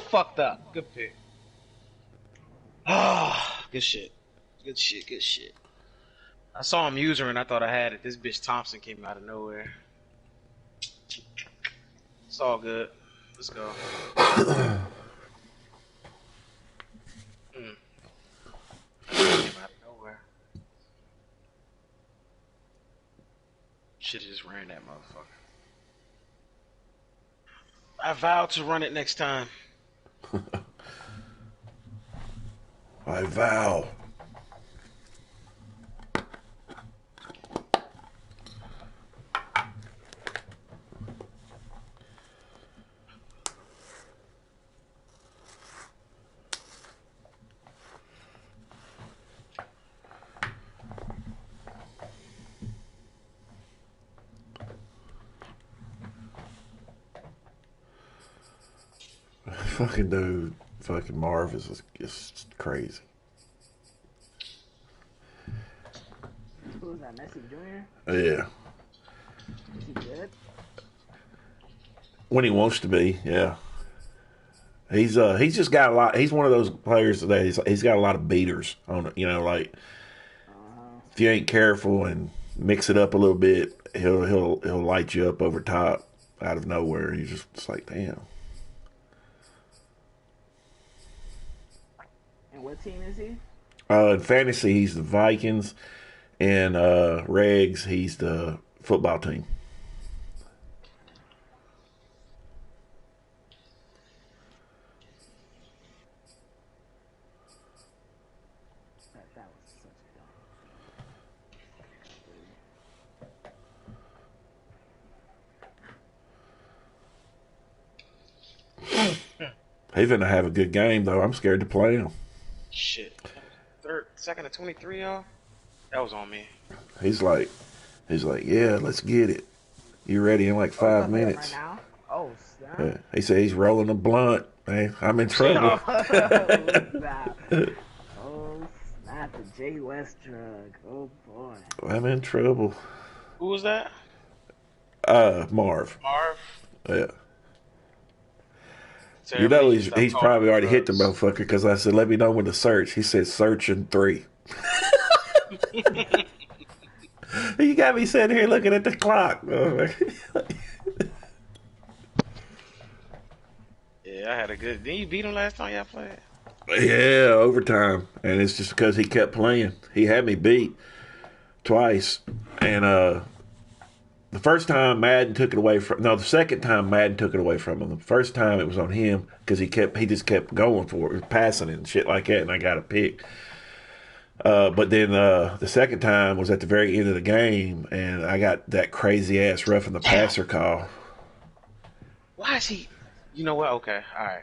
fucked up. Good pick. Ah, good shit. Good shit. Good shit. I saw him use her and I thought I had it. This bitch Thompson came out of nowhere. It's all good. Let's go. Came out of nowhere. Should've just ran that motherfucker. I vow to run it next time. I vow. Fucking dude, fucking Marv is just crazy. Who was that, Messi Jr.? Yeah. Is he good? When he wants to be, yeah. He's just got a lot. He's one of those players that he's got a lot of beaters on it. You know, like if you ain't careful and mix it up a little bit, he'll light you up over top out of nowhere. You're just it's like, damn. And what team is he? In fantasy, he's the Vikings, and regs, he's the football team. That was such a dumb. He's gonna have a good game though. I'm scared to play him. Shit. Second to 23, y'all. That was on me. He's like, yeah, let's get it. You ready in like 5 minutes? Right now? Oh, snap. Yeah. He said he's rolling a blunt. Man, I'm in trouble. Oh, snap. Oh, snap. The J West drug. Oh, boy. I'm in trouble. Who was that? Marv. Marv? Yeah. So You know everybody he's probably already hit the motherfucker because I said, let me know when to search. He said, search in 3. You got me sitting here looking at the clock. Yeah, I had a good. Didn't you beat him last time y'all played? Yeah, overtime. And it's just because he kept playing. He had me beat twice. And the first time Madden took it away from the second time Madden took it away from him. The first time it was on him because he just kept going for it, passing it and shit like that, and I got a pick. But then the second time was at the very end of the game, and I got that crazy ass roughing the passer call. Why is he? You know what? Okay, all right.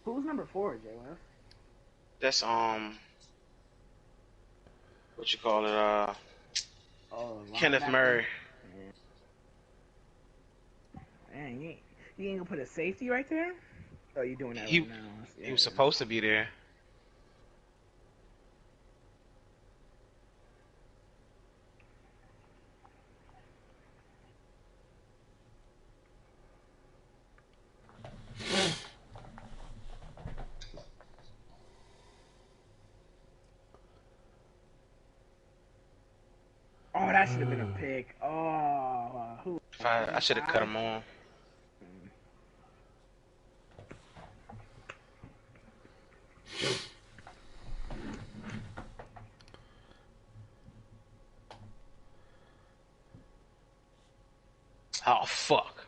Who's number 4, J West? That's what you call it? Kenneth Murray. Yeah. Man, you ain't gonna put a safety right there? Oh, you doing that right now? Yeah, He was supposed to be there. Oh, that should have been a pick. Oh, who? I should have cut him on. Oh fuck.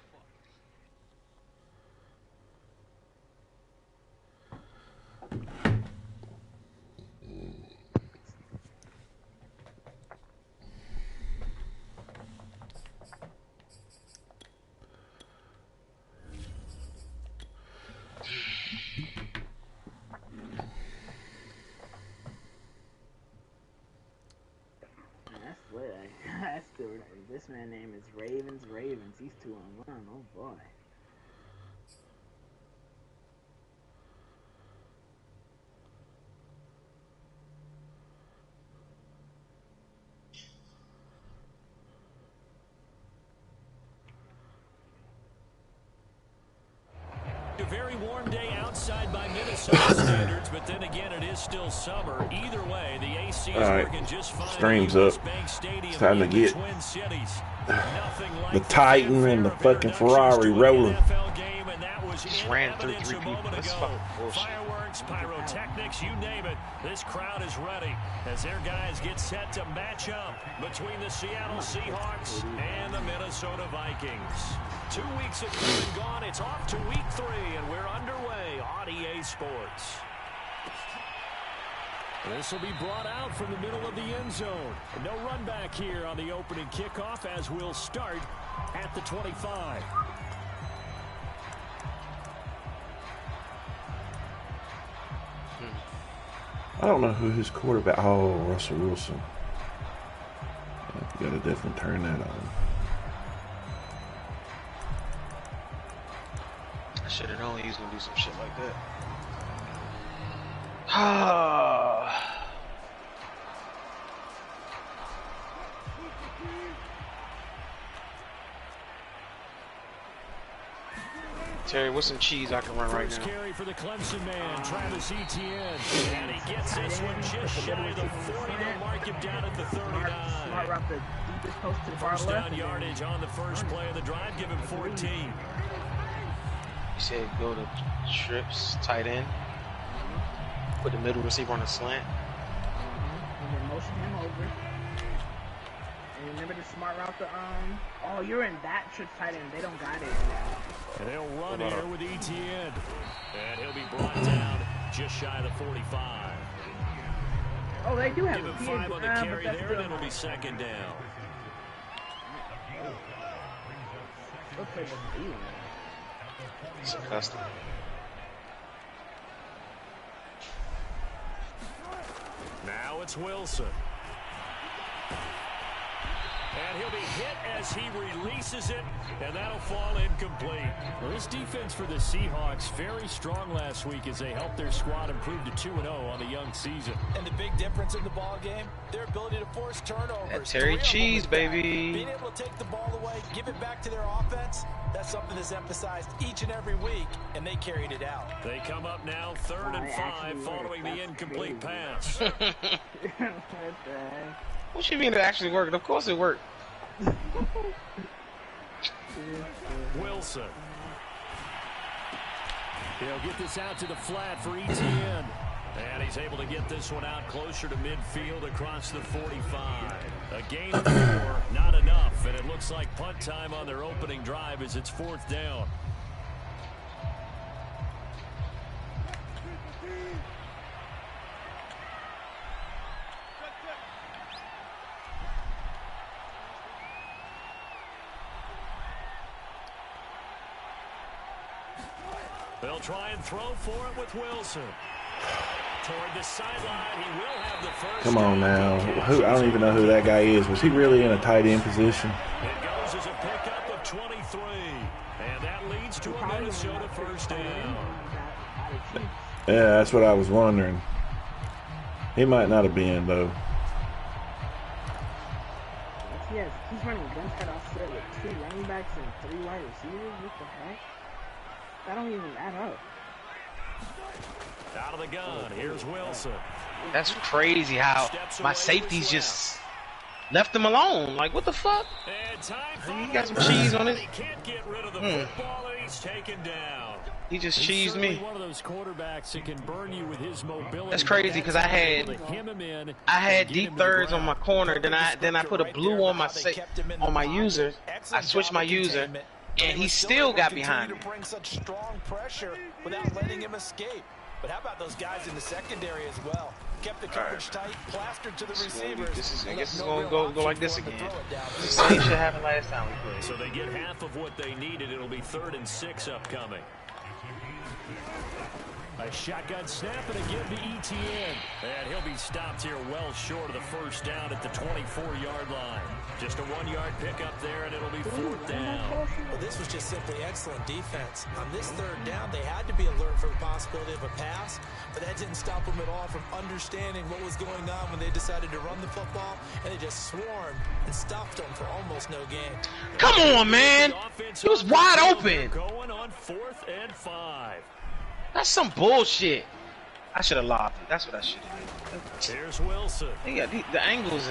That's lit. That's still this man's name is Ravens. He's 2-1. Oh boy. very warm day outside by Minnesota standards, but then again, it is still summer. Either way, the AC is working just fine. Stream's up. It's time to get the Titan and the fucking Ferrari rolling. Just ran through 3 people. That's fucking bullshit. Fireworks, pyrotechnics, you name it. This crowd is ready as their guys get set to match up between the Seattle Seahawks and the Minnesota Vikings. 2 weeks have come and gone. It's off to week 3, and we're underway on EA Sports. This will be brought out from the middle of the end zone. No run back here on the opening kickoff as we'll start at the 25. I don't know who his quarterback. Oh, Russell Wilson. You gotta definitely turn that on. I should have known he was gonna do some shit like that. Terry, what's some cheese I can run right now? First carry for the Clemson man, Travis Etienne. And he gets this one just shy of the 40. They'll mark him down at the 39. Smart route the deepest post to the far First left. down yardage on the first play of the drive. Give him 14. You said go to trips, tight end. Put the middle receiver on a slant. And then motion him over. And remember the smart route to oh, you're in that trips tight end. They don't got it. And they'll run here with Etienne. And he'll be brought down just shy of the 45. Oh, they do have Give him 5 on the carry there, and it'll be second down. Looks like a deal. It's a custom. Now it's Wilson. And he'll be hit as he releases it, and that'll fall incomplete. Well, this defense for the Seahawks very strong last week as they helped their squad improve to 2-0 on the young season. And the big difference in the ball game, their ability to force turnovers. That Terry Cheese, baby. Being able to take the ball away, give it back to their offense, that's something that's emphasized each and every week, and they carried it out. They come up now 3rd and 5 following the incomplete pass. What the heck? What you mean it actually worked? Of course it worked. Wilson. He'll get this out to the flat for Etienne. And he's able to get this one out closer to midfield across the 45. A gain of 4, not enough. And it looks like punt time on their opening drive as it's 4th down. They'll try and throw for it with Wilson. Toward the sideline, he will have the first. Come on now. I don't even know who that guy is. Was he really in a tight end position? It goes as a pickup of 23. And that leads to a Minnesota first down. Yeah, that's what I was wondering. He might not have been, though. Yes, he's running gun cut offset with 2 running backs and 3 wide receivers. What the heck? That don't even add up. Out of the gun, here's Wilson. That's crazy how my safeties just left him alone. Like, what the fuck? You got some cheese on it? He can't get rid of the football, and he's taken down. He just cheesed me. One of those quarterbacks that can burn you with his mobility. That's crazy because I had deep thirds on my corner. Then I put a blue on my user. I switched my user, and he still got behind me. Bring such strong pressure without letting him escape. But how about those guys in the secondary as well? Kept the coverage tight, plastered to the receivers. I guess it's going to go like this again. The same shit happened last time we played. So they get half of what they needed. It'll be 3rd and 6 upcoming. A shotgun snap and a give to ETN. And he'll be stopped here well short of the first down at the 24-yard line. Just a 1-yard pickup there, and it'll be 4th down. Well, this was just simply excellent defense. On this 3rd down, they had to be alert for the possibility of a pass, but that didn't stop them at all from understanding what was going on when they decided to run the football, and they just swarmed and stopped them for almost no gain. Come on, man! He was wide open! Going on 4th and 5. That's some bullshit. I should have lobbed it. That's what I should have did. Here's Wilson. Yeah, the angles.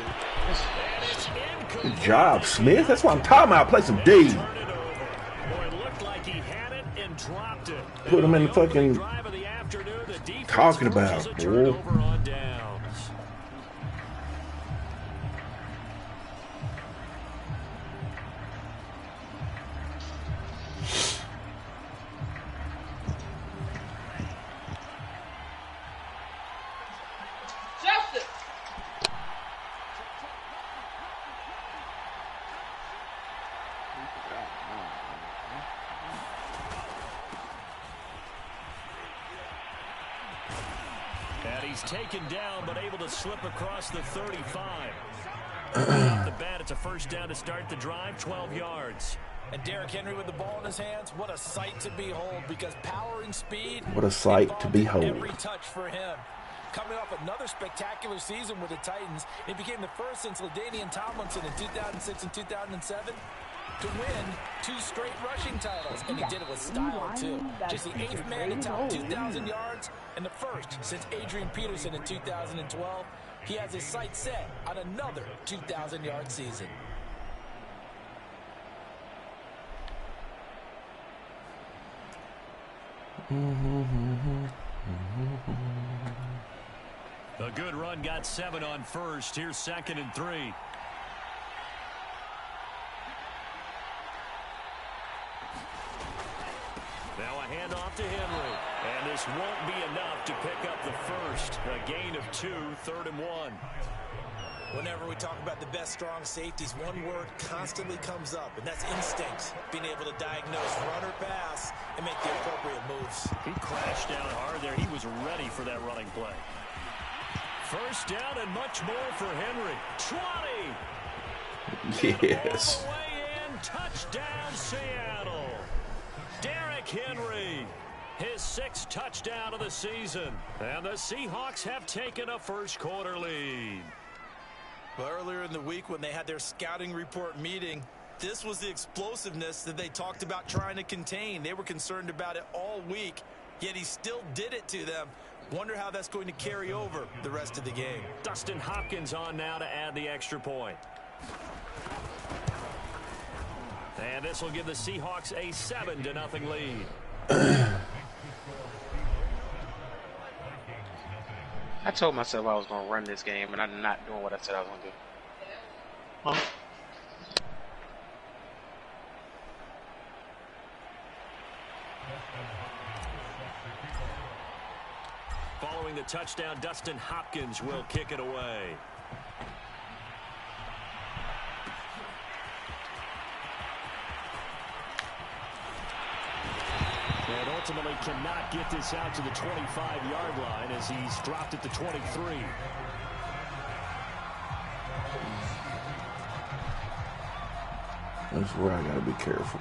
Good job, Smith. That's what I'm talking about. Play some D. Put him in the fucking talking about, boy. He's taken down, but able to slip across the 35. Off the bat, it's a first down to start the drive, 12 yards. And Derrick Henry with the ball in his hands, what a sight to behold, because power and speed. What a sight to behold. Every touch for him. Coming off another spectacular season with the Titans, he became the first since LaDainian Tomlinson in 2006 and 2007 to win 2 straight rushing titles, and he did it with style too. Just the 8th man to top 2,000 yards and the first since Adrian Peterson in 2012. He has his sights set on another 2,000-yard season. A good run got 7 on first. Here's 2nd and 3. Now a handoff to Henry. And this won't be enough to pick up the first. A gain of 2, 3rd and 1. Whenever we talk about the best strong safeties, one word constantly comes up, and that's instinct. Being able to diagnose run or pass and make the appropriate moves. He crashed down hard there. He was ready for that running play. First down and much more for Henry. 20. Yes. All the way in. Touchdown, Seattle. Derrick Henry. His 6th touchdown of the season. And the Seahawks have taken a first-quarter lead. Well, earlier in the week when they had their scouting report meeting, this was the explosiveness that they talked about trying to contain. They were concerned about it all week, yet he still did it to them. Wonder how that's going to carry over the rest of the game. Dustin Hopkins on now to add the extra point. And this will give the Seahawks a 7-0 lead. I told myself I was going to run this game, and I'm not doing what I said I was going to do. Huh? Following the touchdown, Dustin Hopkins will kick it away. And ultimately cannot get this out to the 25-yard line as he's dropped at the 23. That's where I got to be careful.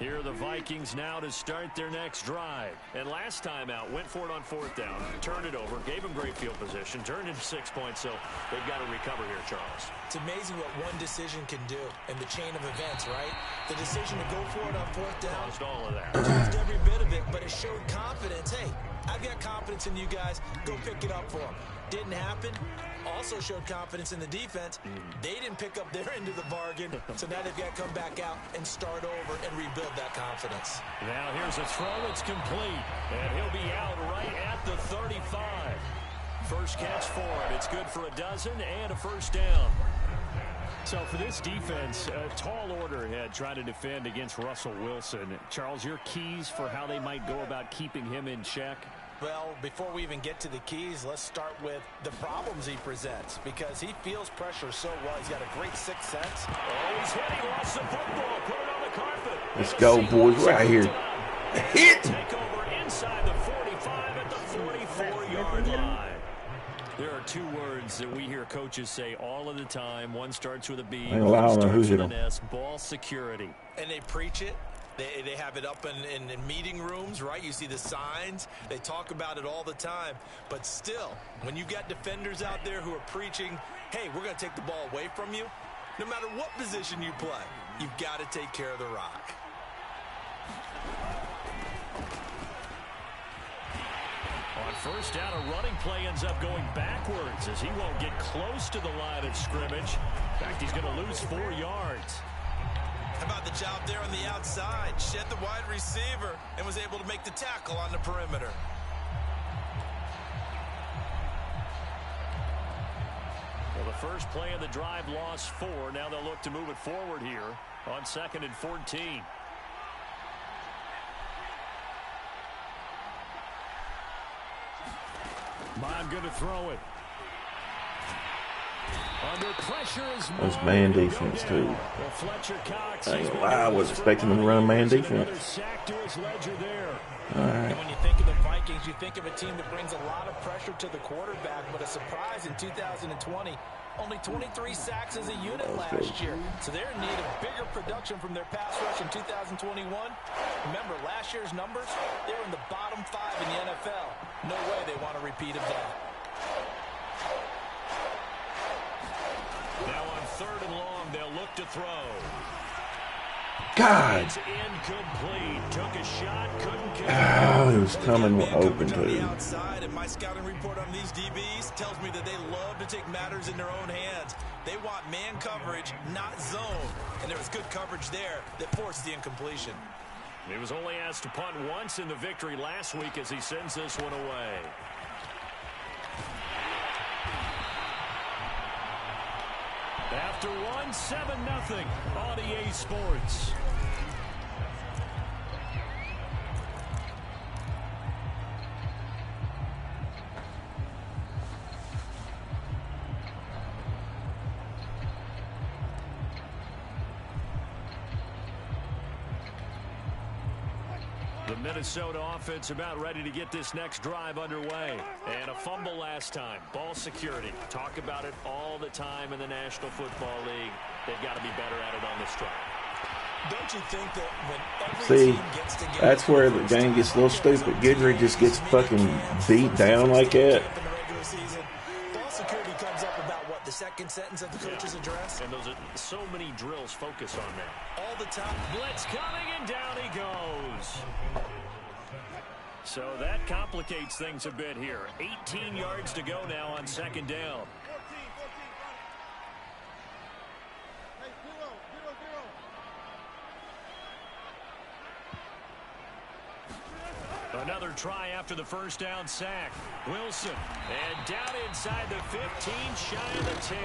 Here are the Vikings now to start their next drive. And last time out, went for it on 4th down, turned it over, gave them great field position, turned into 6 points, so they've got to recover here, Charles. It's amazing what one decision can do in the chain of events, right? The decision to go for it on 4th down. Caused all of that. Caused every bit of it, but it showed confidence. Hey, I've got confidence in you guys. Go pick it up for them. Didn't happen. Also showed confidence in the defense. They didn't pick up their end of the bargain, so now they've got to come back out and start over and rebuild that confidence. Now here's a throw. It's complete, and he'll be out right at the 35. First catch for him. It's good for a dozen and a first down. So for this defense, a tall order ahead trying to defend against Russell Wilson. Charles, your keys for how they might go about keeping him in check? Well, before we even get to the keys, let's start with the problems he presents, because he feels pressure so well. He's got a great sixth sense. Oh, he's hit. He lost the football. Put it on the carpet. Let's go, boys. We're out here. Hit! Take over inside the 45 at the 44-yard line. There are two words that we hear coaches say all of the time. One starts with a B, one starts with an S. Ball security. And they preach it. They have it up in meeting rooms, right? You see the signs. They talk about it all the time. But still, when you got defenders out there who are preaching, hey, we're going to take the ball away from you, no matter what position you play, you've got to take care of the rock. On first down, a running play ends up going backwards as he won't get close to the line of scrimmage. In fact, he's going to lose 4 yards. How about the job there on the outside? Shed the wide receiver and was able to make the tackle on the perimeter. Well, the first play of the drive lost 4. Now they'll look to move it forward here on 2nd and 14. Bond going to throw it. Under pressure is that's man defense, too. Well, Fletcher Cox, I ain't gonna lie, I was expecting them to run man defense. Sack to his ledger there. All right. And when you think of the Vikings, you think of a team that brings a lot of pressure to the quarterback, but a surprise in 2020, only 23 sacks as a unit last year. So they're in need of bigger production from their pass rush in 2021. Remember, last year's numbers, they were in the bottom 5 in the NFL. No way they want a repeat of that. Now on 3rd and long, they'll look to throw. God. It's incomplete. Took a shot, couldn't catch. Oh, he was coming open to outside, and my scouting report on these DBs tells me that they love to take matters in their own hands. They want man coverage, not zone. And there was good coverage there that forced the incompletion. He was only asked to punt once in the victory last week as he sends this one away. After one, 7-0 on EA Sports. The Minnesota offense about ready to get this next drive underway. And a fumble last time. Ball security. Talk about it all the time in the National Football League. They've got to be better at it on this drive. Don't you think that when every team gets together, that's where the game gets a little stupid. Guidry just gets fucking beat down like that. Ball security comes up about what, the second sentence of the coach's address? And those are so many drills focus on that. All the time. Blitz coming, and down he goes. So that complicates things a bit here. 18 yards to go now on 2nd down. Another try after the first down sack. Wilson, and down inside the 15, shy of the 10.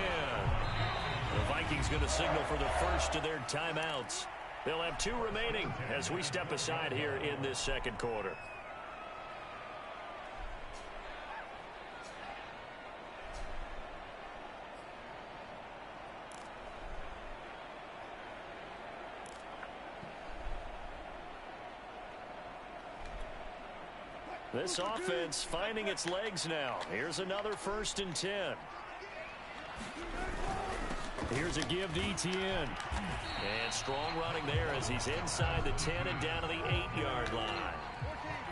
The Vikings going to signal for the first of their timeouts. They'll have 2 remaining as we step aside here in this 2nd quarter. This offense finding its legs now. Here's another 1st and 10. Here's a give to Etienne. And strong running there as he's inside the 10 and down to the 8-yard line.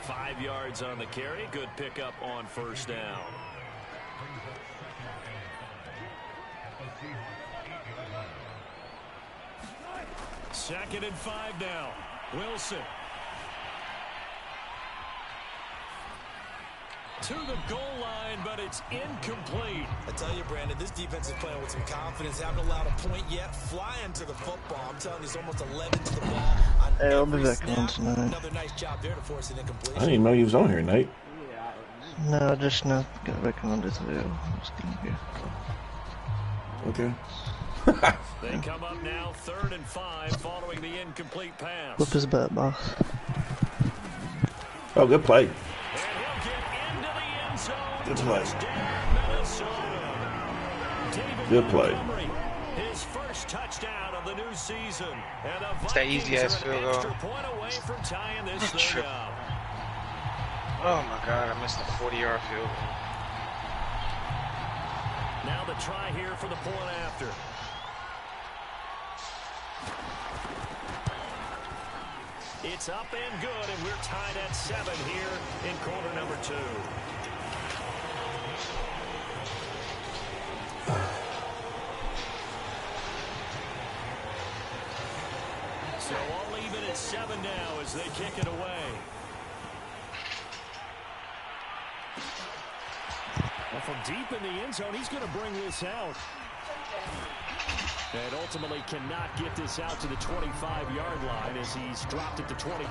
5 yards on the carry. Good pickup on 1st down. Second and 5 now. Wilson. To the goal line, but it's incomplete. I tell you, Brandon, this defense is playing with some confidence. Haven't allowed a point yet. Flying to the football. I'm telling you, it's almost 11 to the ball. Hey, I'll be back on tonight. Another nice job there to force an incompletion. I didn't even know you was on here, Nate. No, just not got back on this video. I'm just getting here. Okay. They come up now 3rd and 5 following the incomplete pass. Flip his bet, boss. Oh, good play. And he'll get into the end zone. Good play. Good play. His first touchdown of the new season. And the It's that easy ass field goal. point away from tying this thing up. Oh my God, I missed a 40-yard field goal. Now the try here for the point after. It's up and good, and we're tied at 7 here in quarter number 2. So all even at 7 now as they kick it away. Well, from deep in the end zone, he's going to bring this out. And ultimately cannot get this out to the 25-yard line as he's dropped it to 23.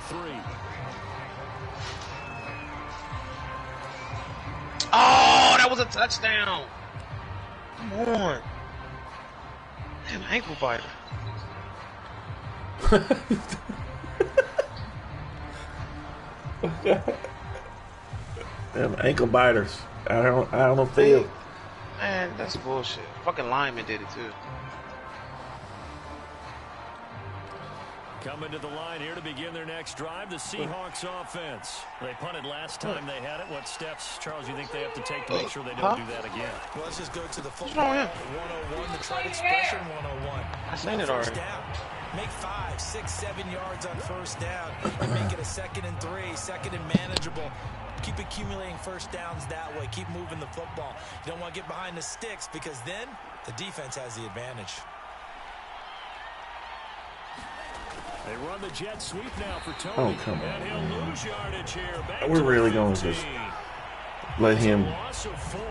Oh, that was a touchdown. Come on. Damn, ankle biter. Them ankle biters. I don't feel. Man, that's bullshit. Fucking lineman did it too. Coming to the line here to begin their next drive, the Seahawks offense. They punted last time they had it. What steps, Charles, you think they have to take to make sure they don't do that again? Well, let's just go to the football. 101, the trade expression 101. I seen it already. Down. Make 5, 6, 7 yards on first down and make it a 2nd and 3, 2nd and manageable. Keep accumulating first downs that way. Keep moving the football. You don't want to get behind the sticks because then the defense has the advantage. They run the jet sweep now for Tony. Oh, come on. And he'll lose yardage here. Back We're to really 15. going to just let him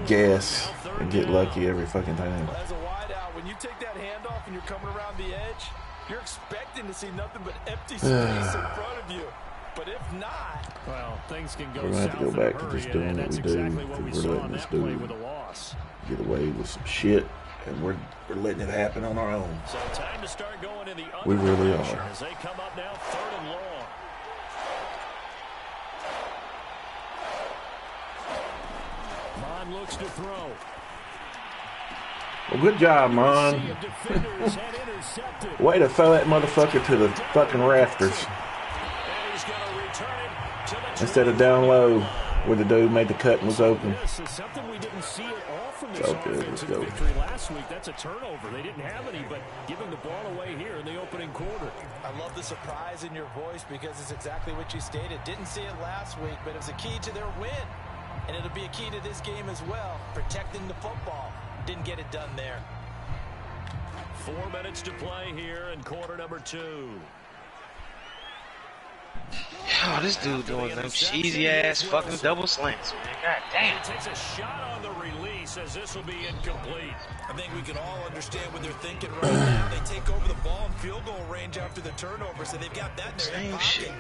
gas and get lucky every fucking time. Well, as a wideout, when you take that handoff and you're coming around the edge, you're expecting to see nothing but empty space in front of you. But if not, well, things can go we're going to have to go back to just doing what we do. Exactly what we We're saw letting on this that play dude with a loss. get away with some shit, and we're letting it happen on our own. So time to start going in the We really direction are. as they come up now 3rd and long. Mon looks to throw. Well, good job, Mon. Way to throw that motherfucker to the fucking rafters instead of down low where the dude made the cut and was open. This is something we didn't see at all from this Okay, offense let's in go. the victory last week. That's a turnover. They didn't have any, but giving the ball away here in the opening quarter. I love the surprise in your voice because it's exactly what you stated. Didn't see it last week, but it was a key to their win. And it'll be a key to this game as well, protecting the football. Didn't get it done there. 4 minutes to play here in quarter number 2. Oh, this dude doing them cheesy ass fucking double slants, man. God damn. He takes a shot on the release as this will be incomplete. I think we can all understand what they're thinking right now. They take over the ball in field goal range after the turnover, so they've got that in their hip pocket.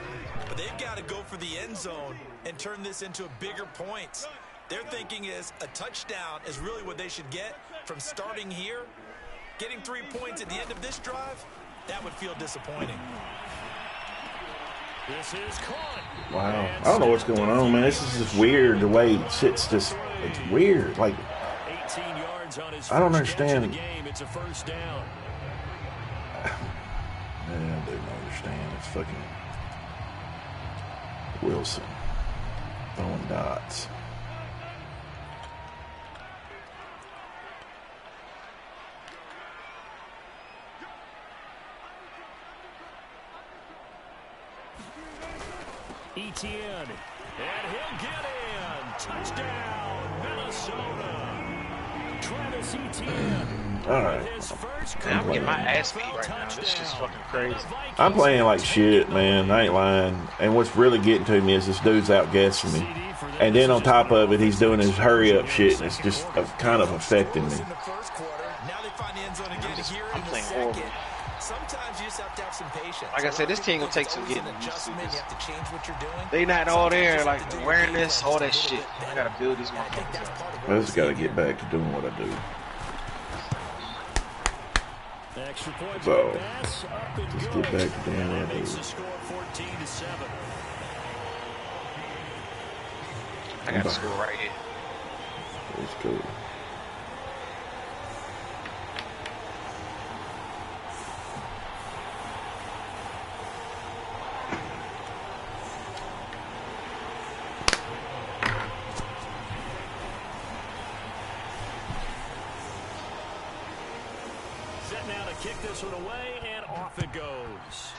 But they've got to go for the end zone and turn this into a bigger points. Their thinking is a touchdown is really what they should get from starting here. Getting 3 points at the end of this drive, that would feel disappointing. This is caught. Wow. I don't know what's going on, man. This is just weird the way it sits. It's weird. Like, 18 yards on his I don't first catch of understand. the game. It's a first down. Man, I don't understand. It's fucking Wilson throwing dots. Etienne, and he'll get in. Touchdown, Minnesota. Travis Etienne. All right. Man, I'm getting my ass beat right now. This shit's fucking crazy. I'm playing like shit, man. I ain't lying. And what's really getting to me is this dude's outguessing me. And then on top of it, he's doing his hurry-up shit, and it's just kind of affecting me. I'm playing horrible. Sometimes you just have to have some patience. Like I said, this team will take some getting used to this. They not all there, like awareness, all that shit. I gotta build these motherfuckers up. I just got to get back to doing what I do. extra point So, by Bass, up and just good. get back to And that that. makes the score 14-7. I got to score right here. Let's go. Set now to kick this one away, and off it goes.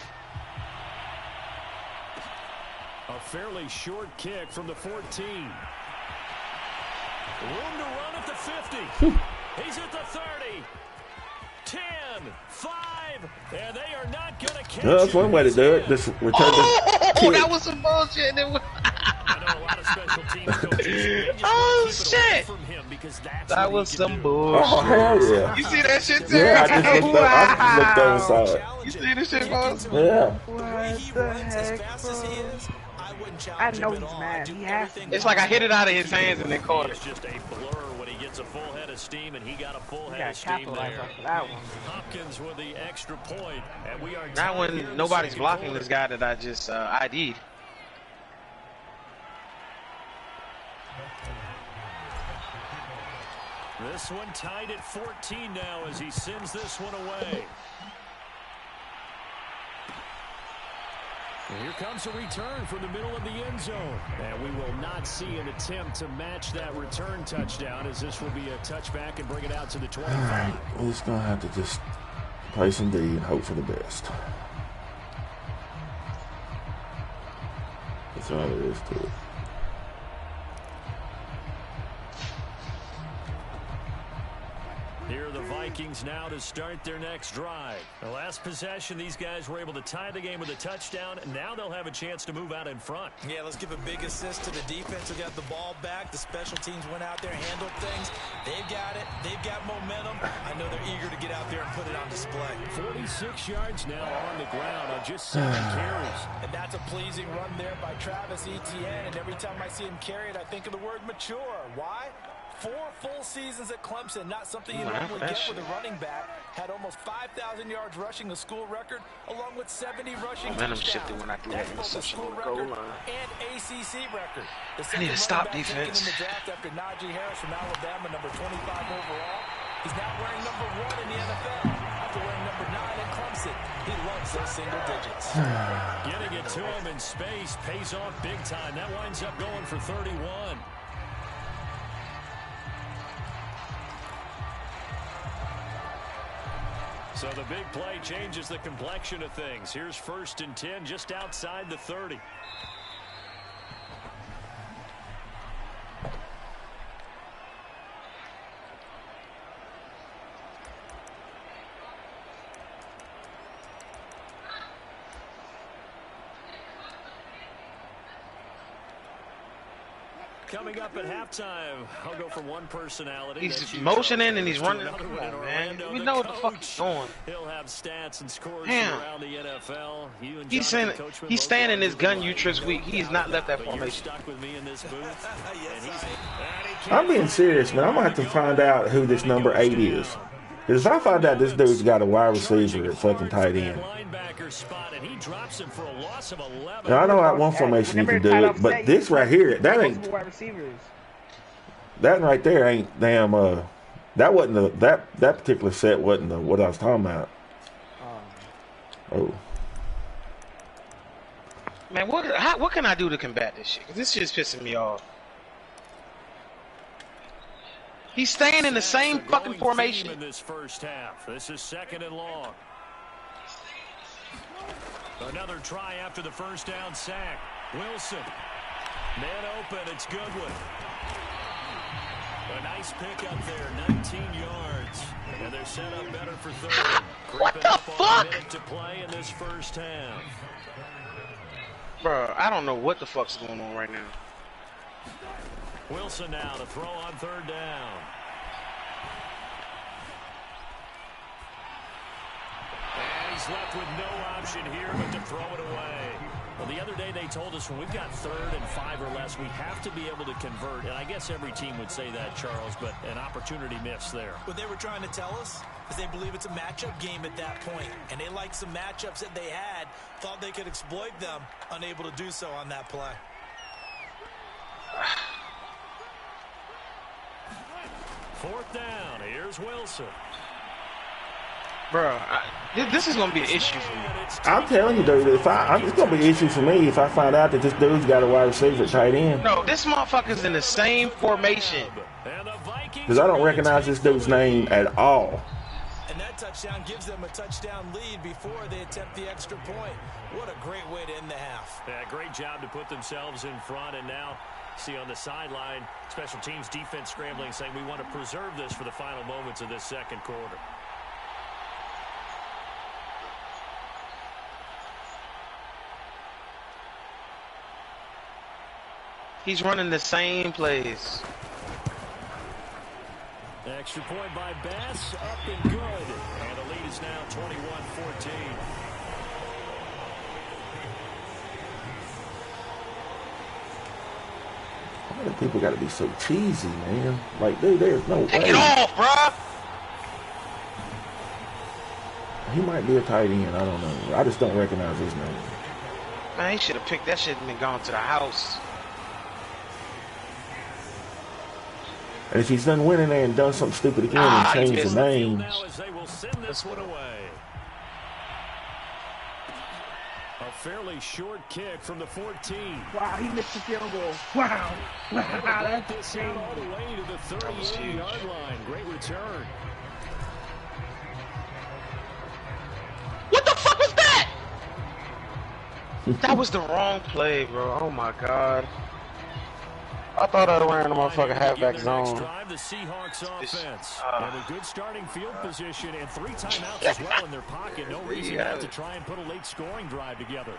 A fairly short kick from the 14. Room to run at the 50. He's at the 30. 10, 5, and they are not going to catch No, that's one way to do it. Just return Oh, that was some bullshit. I know a lot of special teams coaches. Oh, shit. From him because that's That was some bullshit. Oh, hell yeah. You see that shit, too? Yeah, I just looked over and saw it. You see this shit, boss? Yeah. What the heck, bro? I know he's mad. He has to. It's like I hit it out of his hands and then caught It's it. just a blur when he gets a full head of steam, and he got a full head Got of steam capitalized there. off of that one. Hopkins with the extra point, and we are Not tied here in when the nobody's second blocking quarter. this guy that I just ID'd. This one tied at 14 now as he sends this one away. And here comes a return from the middle of the end zone. And we will not see an attempt to match that return touchdown, as this will be a touchback and bring it out to the 25. All right. We're just going to have to just play some D and hope for the best. That's all there is to it. Here are the Vikings now to start their next drive. The last possession, these guys were able to tie the game with a touchdown. Now they'll have a chance to move out in front. Yeah, let's give a big assist to the defense who got the ball back. The special teams went out there, handled things. They've got it. They've got momentum. I know they're eager to get out there and put it on display. 46 yards now on the ground on just 7 carries. And that's a pleasing run there by Travis Etienne. And every time I see him carry it, I think of the word mature. Why? 4 full seasons at Clemson, not something you normally get with a running back. Had almost 5,000 yards rushing, the school record, along with 70 rushing Momentum touchdowns. shifted when I threw that That's both the interception school on the goal record line. and ACC record. The I need to second stop running back taken defense. in the draft after Najee Harris from Alabama, number 25 overall. He's now wearing number 1 in the NFL. After wearing number 9 in Clemson, he loves those single digits. Getting it to him in space pays off big time. That winds up going for 31. So the big play changes the complexion of things. Here's 1st and 10 just outside the 30. Coming up at halftime, I'll go from one personality. He's motioning and he's running. Come Come on, man. We know what the fuck he's doing. He'll have stats and scores Damn. around the NFL. You and He's Jonathan saying Coachman he's both standing his gun like uterus weak. He's not left that but you're formation. stuck with me in this booth. Yes, And he I'm being serious, man. I'm going to have to find out who this number 8 is. Because if I find out this dude's got a wide receiver at fucking tight end. linebacker spot, and he drops him for a loss of 11. Now, I know at one formation you can do it, but this right here, that ain't, Multiple wide receivers. that right there ain't damn, that wasn't the, that particular set wasn't the, what I was talking about. Oh. Man, what can I do to combat this shit? 'Cause this shit's pissing me off. He's staying in the same fucking formation. In this first half. This is 2nd and long. Another try after the first down sack. Wilson. Man open. It's Goodwin. A nice pick up there. 19 yards. And they're set up better for 3rd. What the fuck? To play in this first half. Bro, I don't know what the fuck's going on right now. Wilson now to throw on 3rd down. And he's left with no option here but to throw it away. Well, the other day they told us when we've got 3rd and 5 or less, we have to be able to convert. And I guess every team would say that, Charles, but an opportunity missed there. What they were trying to tell us, because they believe it's a matchup game at that point, and they like some matchups that they had, thought they could exploit them, unable to do so on that play. Fourth down. Here's Wilson. Bro, this is gonna be an issue for me. I'm telling you, dude, it's gonna be an issue for me if I find out that this dude's got a wide receiver at tight end. No, this motherfucker's in the same formation. Because I don't recognize this dude's name at all. And that touchdown gives them a touchdown lead before they attempt the extra point. What a great way to end the half. Yeah, great job to put themselves in front, and now see on the sideline, special teams defense scrambling, saying we want to preserve this for the final moments of this second quarter. He's running the same plays. Extra point by Bass, up and good. And the lead is now 21-14. Why do people got to be so cheesy, man? Like, dude, there's no way. Take it off, bro. He might be a tight end. I don't know. I just don't recognize his name. Man, he should have picked that shit and been gone to the house. And if he's done winning there and done something stupid again and changed the names. Now as they will send this one away. A fairly short kick from the 14. Wow, he missed the field goal. Wow. That's this out all the way to the 38-yard line. Great return. What the fuck was that? That was the wrong play, bro. Oh my god. I thought I ran the motherfucking halfback zone. Drive, the Seahawks offense. And a good starting field position and 3 timeouts as well in their pocket. No reason not to try and put a late scoring drive together.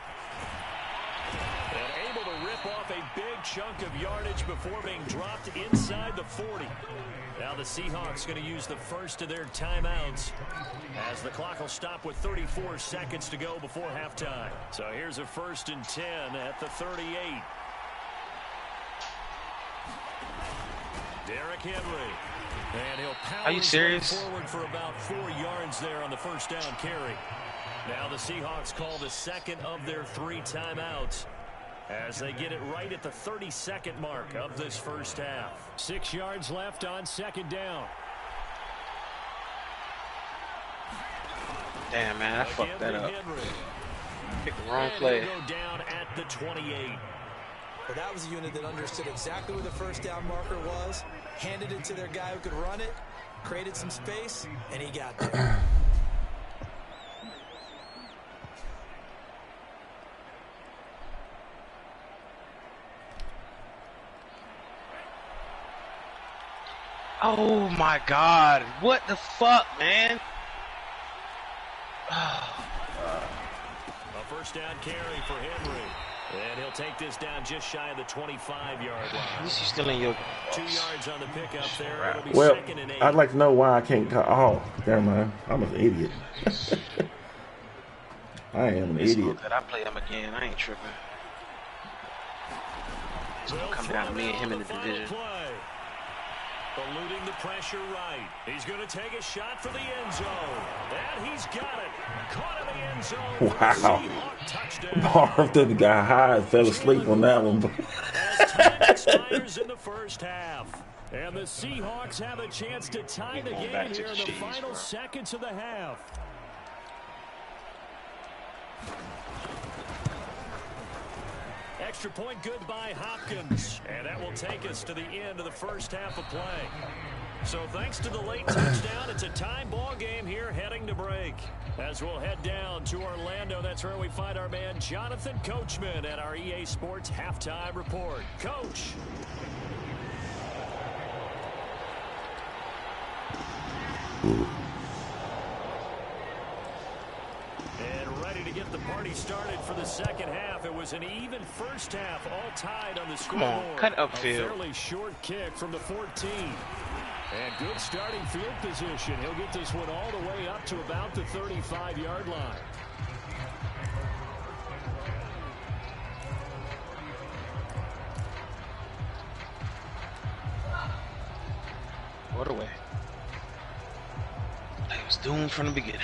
And able to rip off a big chunk of yardage before being dropped inside the 40. Now the Seahawks going to use the first of their timeouts as the clock will stop with 34 seconds to go before halftime. So here's a 1st and 10 at the 38. Derrick Henry. And he'll power forward for about 4 yards there on the first down carry. Now the Seahawks call the second of their 3 timeouts as they get it right at the 32nd mark of this first half. 6 yards left on second down. Damn, man, I fucked that up. Picked the wrong play. Go down at the 28. Well, that was a unit that understood exactly where the first down marker was, handed it to their guy who could run it, created some space, and he got there. Oh my god. What the fuck, man? A first down carry for Henry. And he'll take this down just shy of the 25-yard line. At least you're still in your 2 yards on the pickup there. It'll be well, 2nd and 8. I'd like to know why I can't call. Oh, never mind. I'm an idiot. I am an idiot. I play him again. I ain't tripping. It's gonna come down to me and him in the division. Play. Eluding the pressure right. He's going to take a shot for the end zone. And he's got it. Caught in the end zone. Wow. Marv didn't got high and fell asleep on that one. As time expires in the first half. And the Seahawks have a chance to tie the game here in the final seconds of the half. Extra point good by Hopkins. And that will take us to the end of the first half of play. So thanks to the late touchdown, it's a time ball game here heading to break. As we'll head down to Orlando, that's where we find our man Jonathan Coachman at our EA Sports Halftime Report. Coach. And ready to get the party started for the second half. It was an even first half, all tied on the scoreboard. Come on, cut upfield. A fairly short kick from the 14. And good starting field position. He'll get this one all the way up to about the 35-yard line. What away. That was doomed from the beginning.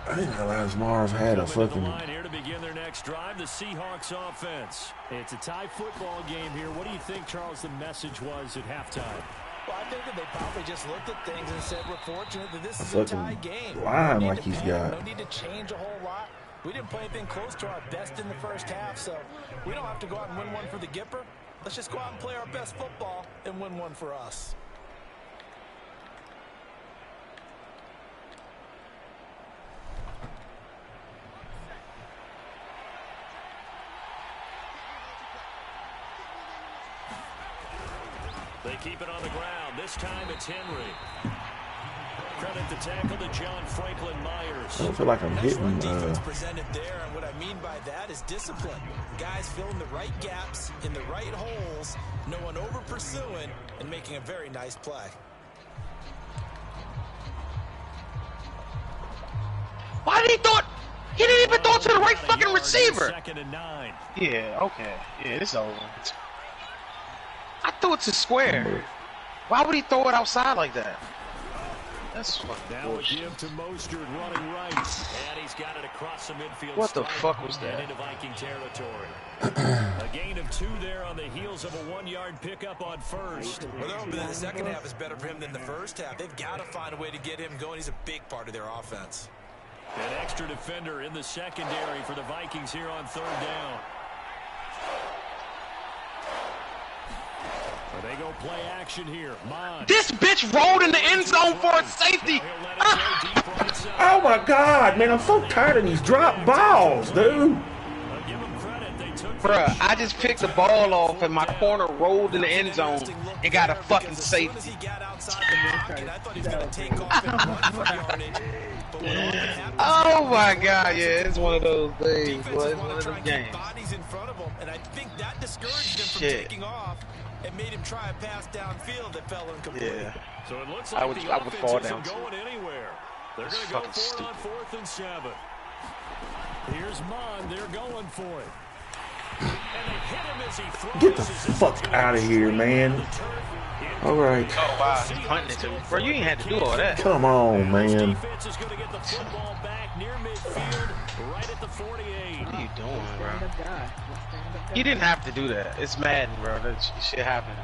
I didn't realize Marv had a fucking. Here to begin their next drive, the Seahawks offense. It's a tie football game here. What do you think, Charles, the message was at halftime? Well, I think that they probably just looked at things and said, we're fortunate that this is a tie game. Line like he's got. No need to change a whole lot. We didn't play anything close to our best in the first half, so we don't have to go out and win one for the Gipper. Let's just go out and play our best football and win one for us. They keep it on the ground. This time it's Henry. Credit the tackle to John Franklin Myers. I don't feel like I'm hitting. Defense presented there, and what I mean by that is discipline. Guys filling the right gaps in the right holes, no one over pursuing, and making a very nice play. Why did he throw it? He didn't even throw it to the right fucking receiver. 2nd and 9. Yeah, okay. Yeah, it's over. I threw it to square. Why would he throw it outside like that? That's fucking bullshit. Now a give to Mostert running right. And he's got it across the midfield. What the fuck was that? Into Viking territory. A gain of 2 there on the heels of a 1-yard pickup on first. Well, they're hoping that the second half is better for him than the first half. They've got to find a way to get him going. He's a big part of their offense. An extra defender in the secondary for the Vikings here on 3rd down. They go play action here. This bitch rolled in the end zone for a safety. Oh my God, man! I'm so tired of these drop balls, dude. Bruh, I just picked the ball off and my corner rolled in the end zone and got a fucking safety. Oh my God, yeah, it's one of those things. Well, it's one of those games. Shit. It made him try a pass downfield that fell incomplete. Yeah. So it looks like I would fall down. Going anywhere. They're going to go for it on 4th and 7. Here's Mon. They're going for it. And they hit him as he throws. Get the fuck out of here, man. All right. Oh, wow. He's punting it to me. Bro, you ain't had to do all that. Come on, man. Defense is going to get the football back near midfield, right at the 48. What are you doing, bro? You didn't have to do that. It's Madden, bro. That shit happens.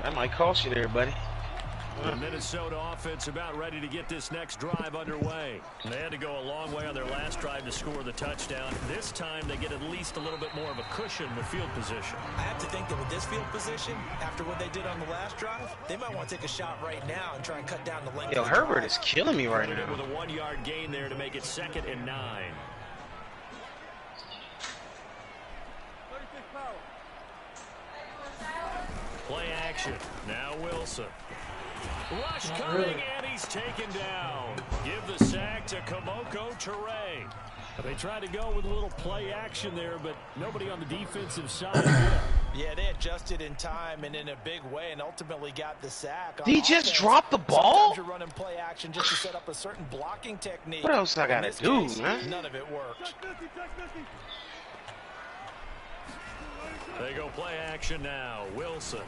That might cost you there, buddy. The Minnesota offense about ready to get this next drive underway. They had to go a long way on their last drive to score the touchdown. This time they get at least a little bit more of a cushion with field position. I have to think that with this field position, after what they did on the last drive, they might want to take a shot right now and try and cut down the length. Yo, Herbert is killing me right now. With a 1-yard gain there to make it 2nd and 9. Play action. Now Wilson. Rush coming, and he's taken down. Give the sack to Kamoko Toure. They tried to go with a little play action there, but nobody on the defensive side. Yeah, they adjusted in time and in a big way and ultimately got the sack. Did he just drop the ball? Sometimes you're running play action just to set up a certain blocking technique. What else I gotta do, man? None of it worked. They go play action now. Wilson.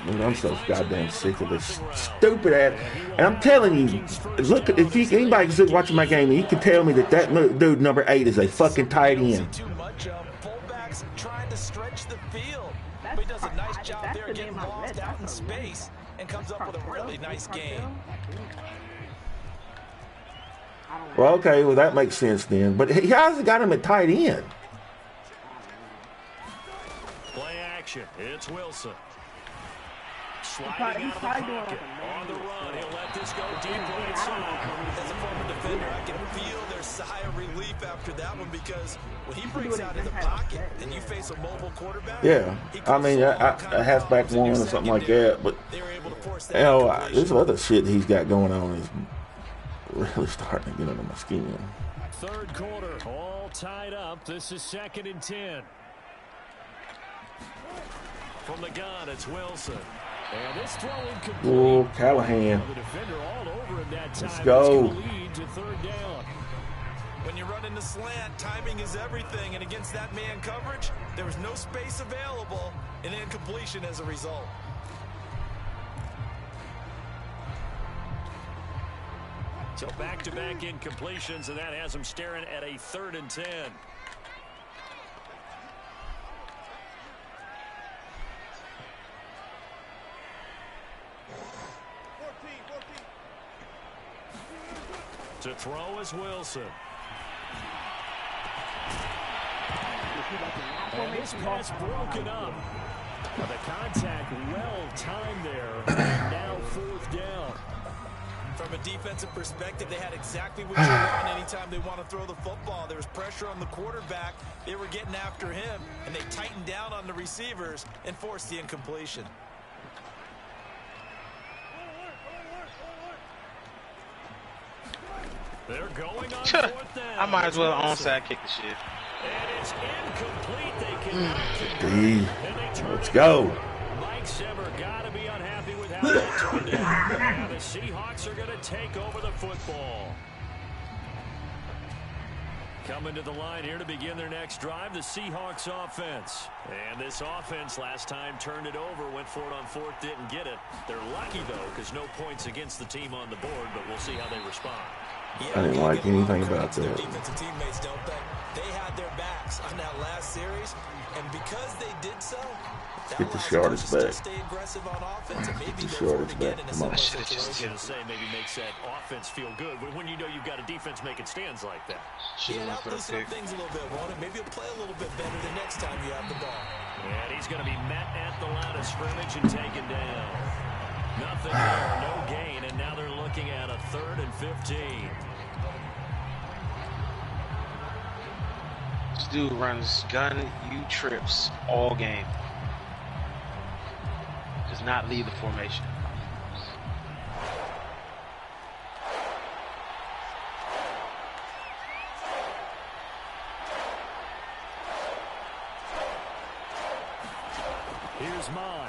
Dude, I'm so goddamn sick of this stupid ass. And I'm telling you, look, if anybody's watching my game, you can tell me that dude number 8 is a fucking tight end. Too much fullbacks trying to stretch the field. But he does a nice job there getting lost out in space and comes up with a really nice game. Well, okay, well that makes sense then. But he hasn't got him at tight end. Play action. It's Wilson. Sliding out of the pocket. On the run, he'll let this go deep right side. As a former defender, I can feel their sigh of relief after that one because when he breaks out of the pocket and you face a mobile quarterback. Yeah, I mean, a halfback one or something like that. But, you know, this other shit he's got going on is really starting to get under my skin. 3rd quarter, all tied up. This is 2nd and 10. From the gun, it's Wilson. And this throw incomplete. Ooh, Callahan. The defender all over him that time. Let's go. That's gonna lead to third down. When you run in the slant, timing is everything, and against that man coverage, there was no space available, and incompletion as a result. So back-to-back incompletions, and that has him staring at a 3rd and 10. To throw is Wilson. And this pass broken up. The contact well timed there. Now 4th down. From a defensive perspective, they had exactly what you want anytime they want to throw the football. There was pressure on the quarterback. They were getting after him, and they tightened down on the receivers and forced the incompletion. They're going on 4th down. I might as well onside kick the shit. And it's incomplete. They cannot. Let's go. Mike Zimmer got to be unhappy with how that turned out. The Seahawks are going to take over the football. Coming to the line here to begin their next drive, the Seahawks offense. And this offense last time turned it over, went for it on 4th, didn't get it. They're lucky, though, because no points against the team on the board, but we'll see how they respond. I didn't like anything about that. Their defensive teammates, don't they? They had their backs on that last series, and because they did so, get the shortest back. stay aggressive on offense, and maybe the shortest back. Come on. I was going to say maybe makes that offense feel good when you know you've got a defense making stands like that. Yeah, that'll loosen up things a little bit, won't it? Maybe you'll play a little bit better the next time you have the ball. And he's going to be met at the line of scrimmage and taken down. Nothing there, no gain, and now they're looking at a 3rd and 15. This dude runs gun you trips all game. Does not leave the formation. Here's Mon.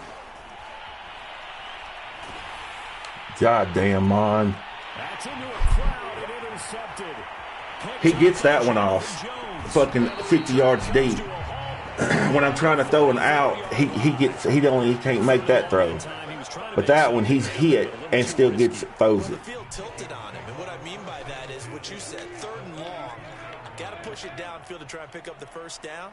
Goddamn, Mon. That's into a crowd and intercepted. He gets that one off. Fucking 50 yards deep. When I'm trying to throw an out, he can't make that throw. But that one, he's hit and still throws it. The field tilted on him, and what I mean by that is what you said, 3rd and long. Got to push it downfield to try and pick up the 1st down.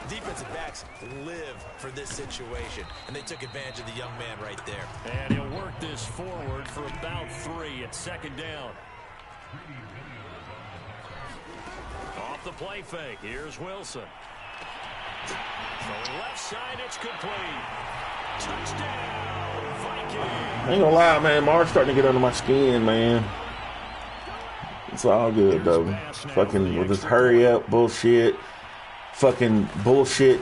Defensive backs live for this situation, and they took advantage of the young man right there. And he'll work this forward for about 3 at 2nd down. Off the play fake, here's Wilson. From left side, it's complete. Touchdown, Vikings. I ain't gonna lie, man. Mark's starting to get under my skin, man. It's all good, though. Fucking with this hurry up bullshit. Fucking bullshit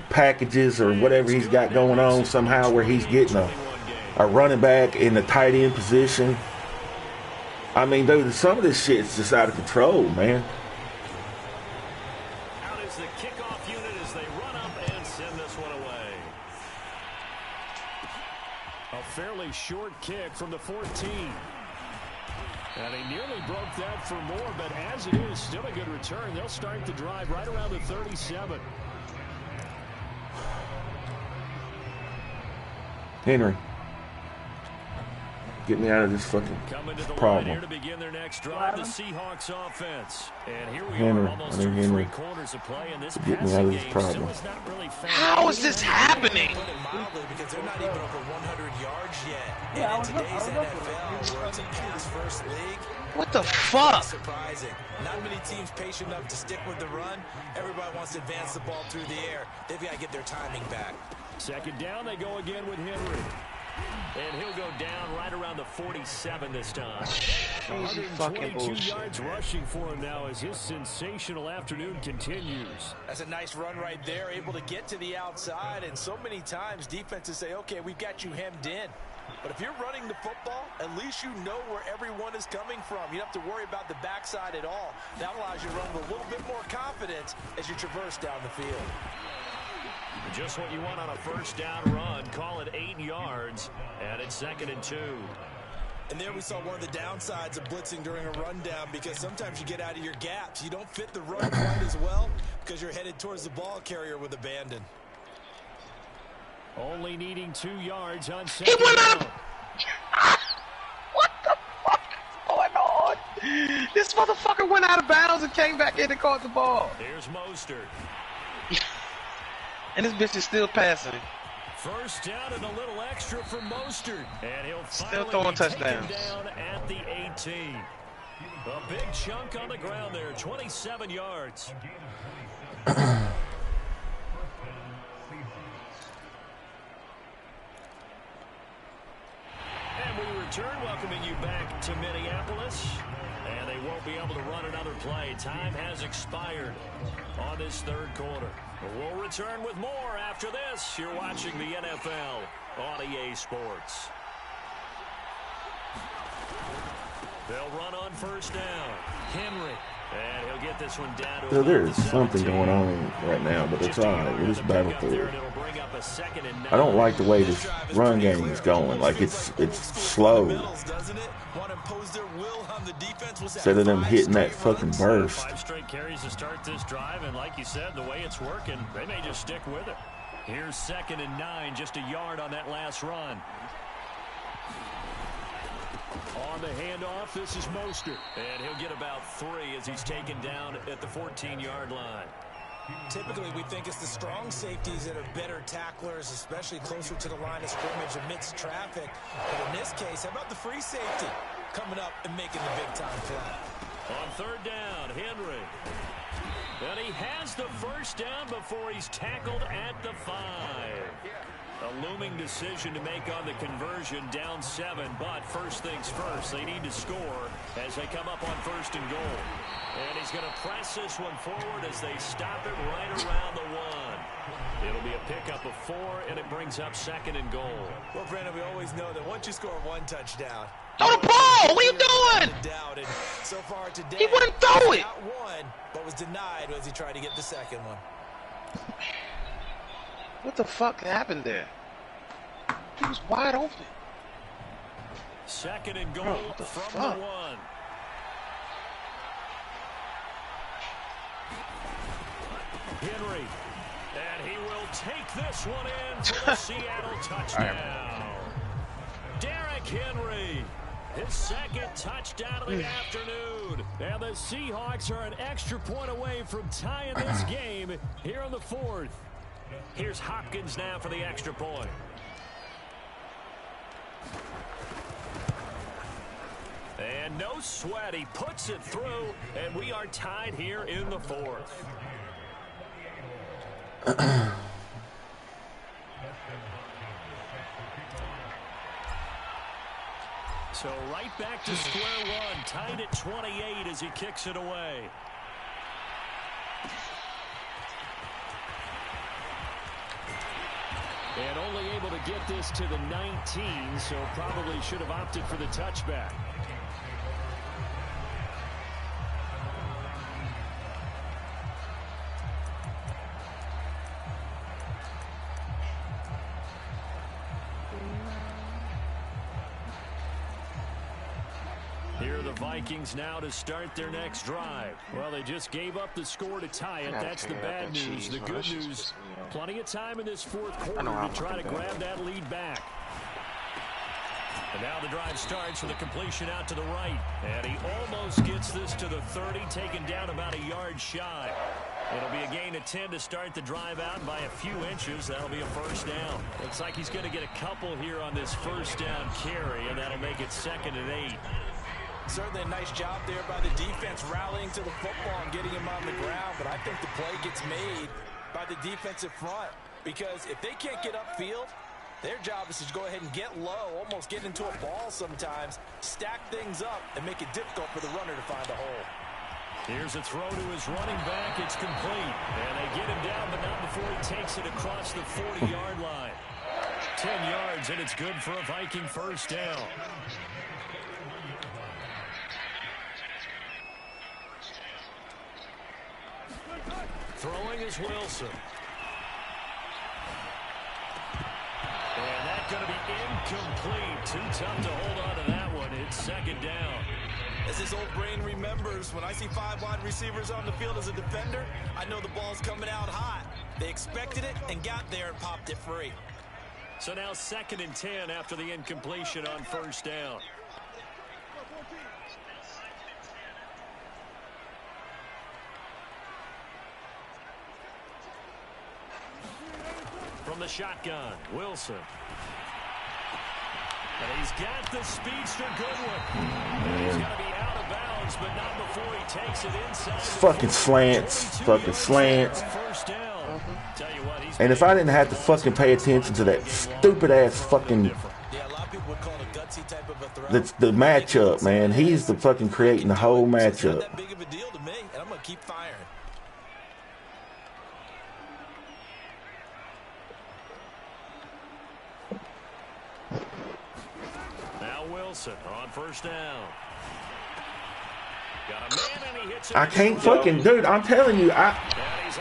packages or whatever he's got going on somehow where he's getting a running back in the tight end position. I mean, dude, some of this shit's just out of control, man. Out is the kickoff unit as they run up and send this one away. A fairly short kick from the 14. And he nearly broke that for more, but as it is, still a good return. They'll start the drive right around the 37. Henry, get me out of this fucking problem. Here to begin their next drive, the Seahawks offense. And here we Henry, are, almost through 3 quarters of play, and this get me out of this problem. How is this happening? Because they're not even over 100 yards yet. And in today's NFL, where it's a pass-first league, what the fuck? Surprising. Not many teams patient enough to stick with the run. Everybody wants to advance the ball through the air. They've got to get their timing back. 2nd down, they go again with Henry. And he'll go down right around the 47 this time. 122 yards rushing for him now as his sensational afternoon continues. That's a nice run right there, able to get to the outside. And so many times defenses say, okay, we've got you hemmed in. But if you're running the football, at least you know where everyone is coming from. You don't have to worry about the backside at all. That allows you to run with a little bit more confidence as you traverse down the field. Just what you want on a first down run. Call it 8 yards, and it's 2nd and 2. And there we saw one of the downsides of blitzing during a rundown, because sometimes you get out of your gaps. You don't fit the run quite as well because you're headed towards the ball carrier with abandon. Only needing 2 yards on 2nd He went down. out. What the fuck is going on? This motherfucker went out of bounds and came back in and caught the ball. Here's Mostert. And this bitch is still passing. First down and a little extra for Mostert. And he'll Still finally throwing be taken touchdowns. down at the 18. A big chunk on the ground there, 27 yards. And we return, welcoming you back to Minneapolis. And they won't be able to run another play. Time has expired on this 3rd quarter. We'll return with more after this. You're watching the NFL on EA Sports. They'll run on first down. Henry. And he'll get this one down to So about there's the something 17. going on right now, but it's Just a all right. yard We'll just on the battle pickup through there, it. and it'll bring up a 2nd and 9. I don't like the way this run game is going. Like it's slow. Instead of them hitting that fucking burst. 5 straight carries to start this drive, and like you said, the way it's working, they may just stick with it. Here's 2nd and 9, just a yard on that last run. On the handoff, this is Mostert. And he'll get about 3 as he's taken down at the 14-yard line. Typically, we think it's the strong safeties that are better tacklers, especially closer to the line of scrimmage amidst traffic. But in this case, how about the free safety coming up and making the big-time play? On 3rd down, Henry. And he has the first down before he's tackled at the 5. A looming decision to make on the conversion, down 7, but first things first, they need to score as they come up on 1st and goal. And he's going to press this one forward as they stop it right around the 1. It'll be a pickup of 4, and it brings up 2nd and goal. Well, Brandon, we always know that once you score 1 touchdown, Throw the ball! What are you doing? down. And so far today, He wouldn't throw it. Not one, but was denied as he tried to get the 2nd one. What the fuck happened there? He was wide open. 2nd and goal Bro, from fuck? the 1. Henry. And he will take this one in for the Seattle touchdown. Derrick Henry. His 2nd touchdown of the afternoon. And the Seahawks are an extra point away from tying this game here in the 4th. Here's Hopkins now for the extra point. And no sweat. He puts it through, and we are tied here in the 4th. So right back to square one, tied at 28 as he kicks it away. And only able to get this to the 19, so probably should have opted for the touchback. Here are the Vikings now to start their next drive. Well, they just gave up the score to tie it. That's the bad news. The good news, plenty of time in this 4th quarter to try to grab that lead back. And now the drive starts with a completion out to the right. And he almost gets this to the 30, taken down about a yard shy. It'll be a gain of 10 to start the drive out by a few inches. That'll be a first down. Looks like he's going to get a couple here on this first down carry, and that'll make it 2nd and 8. Certainly a nice job there by the defense rallying to the football and getting him on the ground. But I think the play gets made by the defensive front, because if they can't get upfield, their job is to go ahead and get low, almost get into a ball sometimes, stack things up, and make it difficult for the runner to find a hole. Here's a throw to his running back. It's complete. And they get him down, but not before he takes it across the 40-yard line. 10 yards, and it's good for a Viking first down. Throwing is Wilson. going to be incomplete. Too tough to hold on to that one. It's second down. As his old brain remembers, when I see 5 wide receivers on the field as a defender, I know the ball's coming out hot. They expected it and got there and popped it free. So now 2nd and 10 after the incompletion on first down. From the shotgun, Wilson. And he's got the speedster Goodwin. And he's going to be out of bounds, but not before he takes it inside. Fucking slants. Fucking slants. First down. Tell you what, And if I didn't have to fucking pay attention to that stupid ass fucking Yeah, a lot of people would call it a gutsy type of a throw. the matchup, man. He's the fucking creating the whole It's not matchup. that big of a deal to me, and I'm going to keep firing. Now Wilson on first down. Got a man and he hits it. I can't fucking, dude, I'm telling you,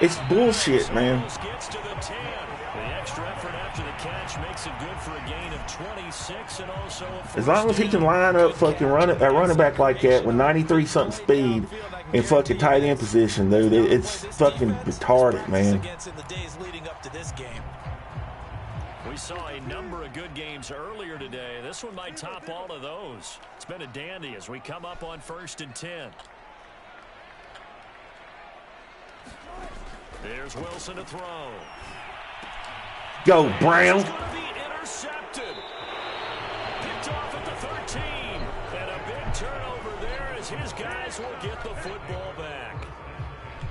it's bullshit, man. Gets to the 10. The extra effort after the catch makes it good for a gain of 26 and also a As long as he can line up fucking running back like that with 93 something speed in fucking tight end position, dude, it's fucking retarded, man. In the days leading up to this game. We saw a number of good games earlier today. This one might top all of those. It's been a dandy as we come up on 1st and 10. There's Wilson to throw. Go, Brown. It's going to be intercepted. Picked off at the 13. And a big turnover there as his guys will get the football back.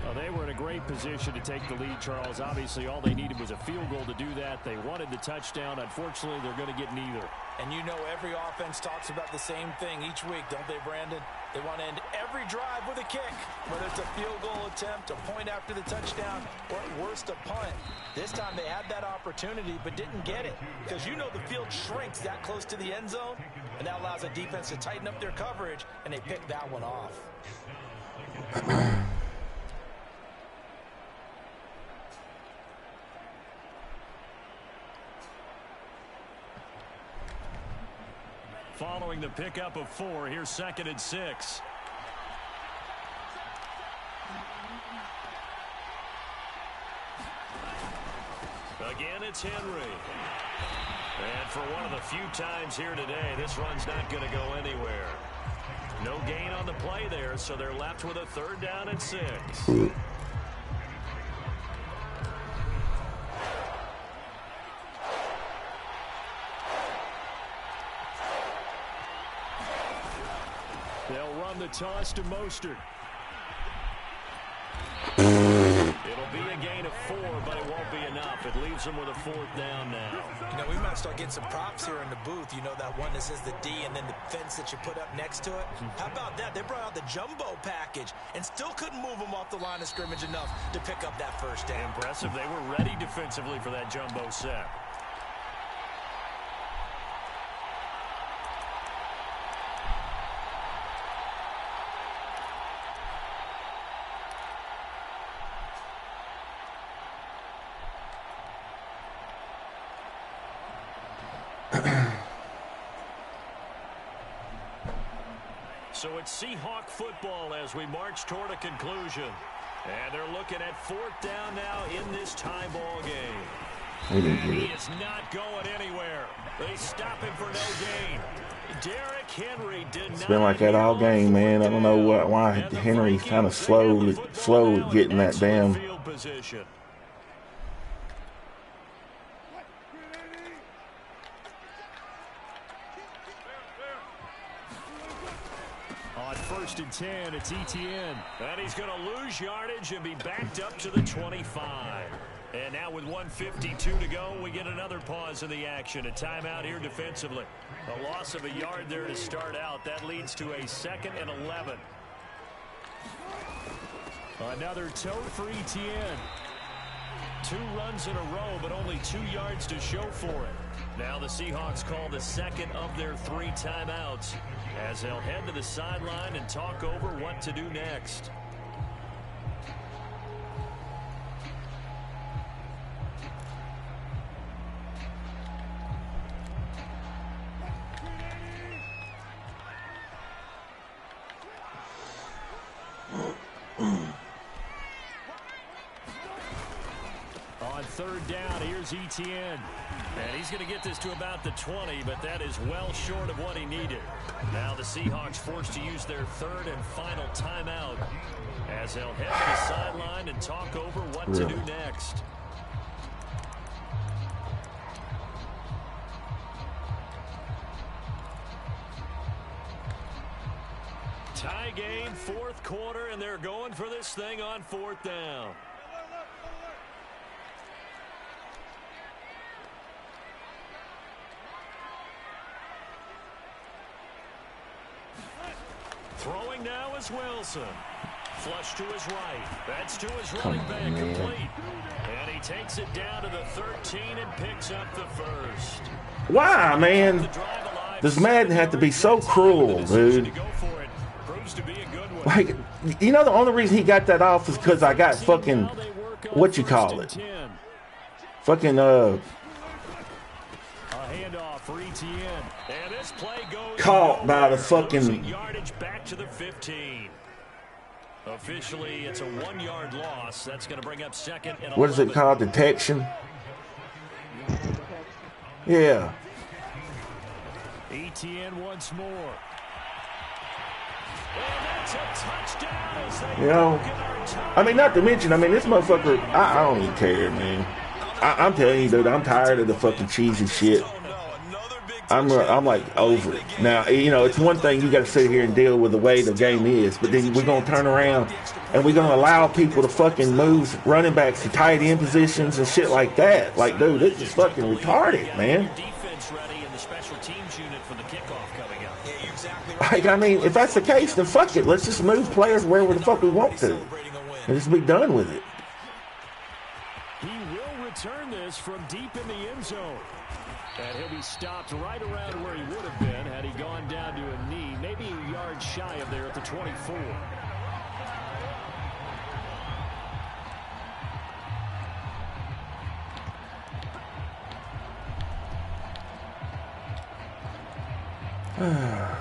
Well, they were in a great position to take the lead, Charles. Obviously, all they needed was a field goal to do that. They wanted the touchdown. Unfortunately, they're going to get neither. And you know every offense talks about the same thing each week, don't they, Brandon? They want to end every drive with a kick, whether it's a field goal attempt, a point after the touchdown, or at worst a punt. This time they had that opportunity but didn't get it because you know the field shrinks that close to the end zone, and that allows the defense to tighten up their coverage, and they picked that one off. Following the pickup of 4, here's 2nd and 6. Again, it's Henry. And for one of the few times here today, this run's not going to go anywhere. No gain on the play there, so they're left with a 3rd down and 6. They'll run the toss to Mostert. It'll be a gain of 4, but it won't be enough. It leaves them with a 4th down now. You know, we might start getting some props here in the booth. You know that one that says the D and then the fence that you put up next to it? How about that? They brought out the jumbo package and still couldn't move them off the line of scrimmage enough to pick up that 1st down. Impressive. They were ready defensively for that jumbo set. So it's Seahawk football as we march toward a conclusion. And they're looking at 4th down now in this tie ball game. And he is not going anywhere. They stop him for no gain. Derrick Henry did not. It's been like that all game, man. I don't know why Henry's kind of slow at getting that damn. Field position. On 1st and 10, it's Etienne. And he's going to lose yardage and be backed up to the 25. And now with 1:52 to go, we get another pause in the action. A timeout here defensively. A loss of a yard there to start out. That leads to a 2nd and 11. Another tote for Etienne. 2 runs in a row, but only 2 yards to show for it. Now the Seahawks call the 2nd of their 3 timeouts as they'll head to the sideline and talk over what to do next. On third down, here's Etienne. And he's going to get this to about the 20, but that is well short of what he needed. Now the Seahawks forced to use their third and final timeout as they'll head to the sideline and talk over what to do next. Tie game, fourth quarter, and they're going for this thing on fourth down. Throwing now is Wilson. Flush to his right. That's to his running back, complete. And he takes it down to the 13 and picks up the first. Why, man? Does Madden have to be so cruel, dude? Like, you know, the only reason he got that off is because I got fucking, what you call it? Fucking, caught by the fucking yardage back to the 15. Officially, it's a 1-yard loss. That's going to bring up second and 11. What is it called? Detection? Yeah. Etienne once more. And that's a touchdown as they you know, I mean, not to mention, I mean, this motherfucker, I don't even care, man. I'm telling you, dude, I'm tired of the fucking cheesy shit. I'm like over it. Now, you know, it's one thing you got to sit here and deal with the way the game is, but then we're going to turn around and we're going to allow people to fucking move running backs to tight end positions and shit like that. Like, dude, this is fucking retarded, man. Like, I mean, if that's the case, then fuck it. Let's just move players wherever the fuck we want to and just be done with it. He will return this from deep in the end zone. And he'll be stopped right around where he would have been had he gone down to a knee, maybe a yard shy of there at the 24. Oh, man.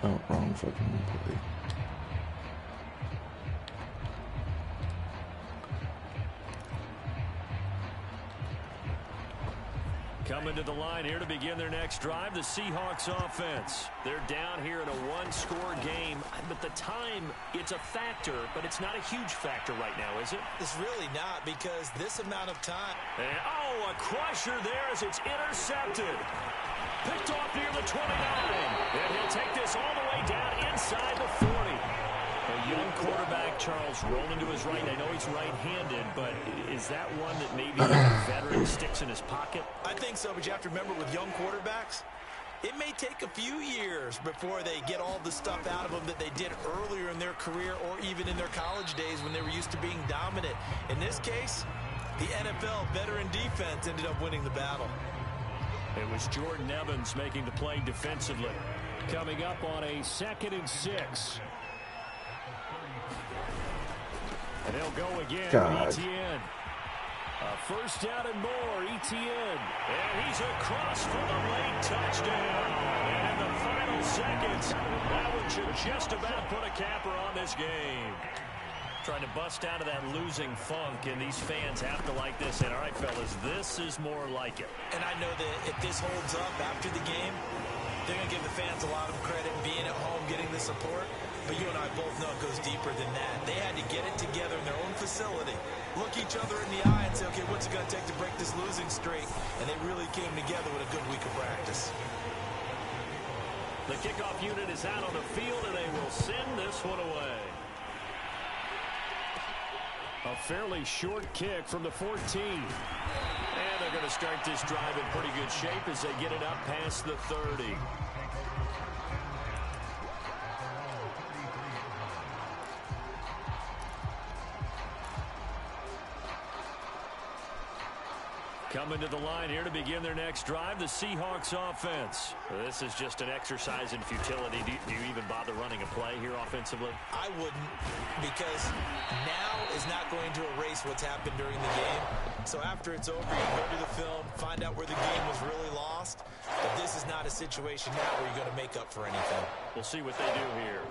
Oh, wrong fucking play. Coming to the line here to begin their next drive, the Seahawks offense. They're down here in a one-score game, but the time, it's a factor, but it's not a huge factor right now, is it? It's really not, because this amount of time. And, oh, a crusher there as it's intercepted. Picked off near the 29. And he'll take this all the way down inside the 40. A young quarterback, Charles, rolling to his right. I know he's right-handed, but is that one that maybe a veteran sticks in his pocket? I think so, but you have to remember with young quarterbacks, it may take a few years before they get all the stuff out of them that they did earlier in their career or even in their college days when they were used to being dominant. In this case, the NFL veteran defense ended up winning the battle. It was Jordan Evans making the play defensively. Coming up on a 2nd and 6. And they'll go again. Etienne. First down and more. Etienne. And he's across for the late touchdown. And in the final seconds, that one should just about put a capper on this game. Trying to bust out of that losing funk, and these fans have to like this. And all right, fellas, this is more like it. And I know that if this holds up after the game, they're going to give the fans a lot of credit being at home, getting the support. But you and I both know it goes deeper than that. They had to get it together in their own facility, look each other in the eye and say, okay, what's it going to take to break this losing streak? And they really came together with a good week of practice. The kickoff unit is out on the field, and they will send this one away. A fairly short kick from the 14. And they're going to start this drive in pretty good shape as they get it up past the 30. Coming to the line here to begin their next drive, the Seahawks offense. This is just an exercise in futility. Do you even bother running a play here offensively? I wouldn't, because now is not going to erase what's happened during the game. So after it's over, you go to the film, find out where the game was really lost. But this is not a situation now where you're going to make up for anything. We'll see what they do here.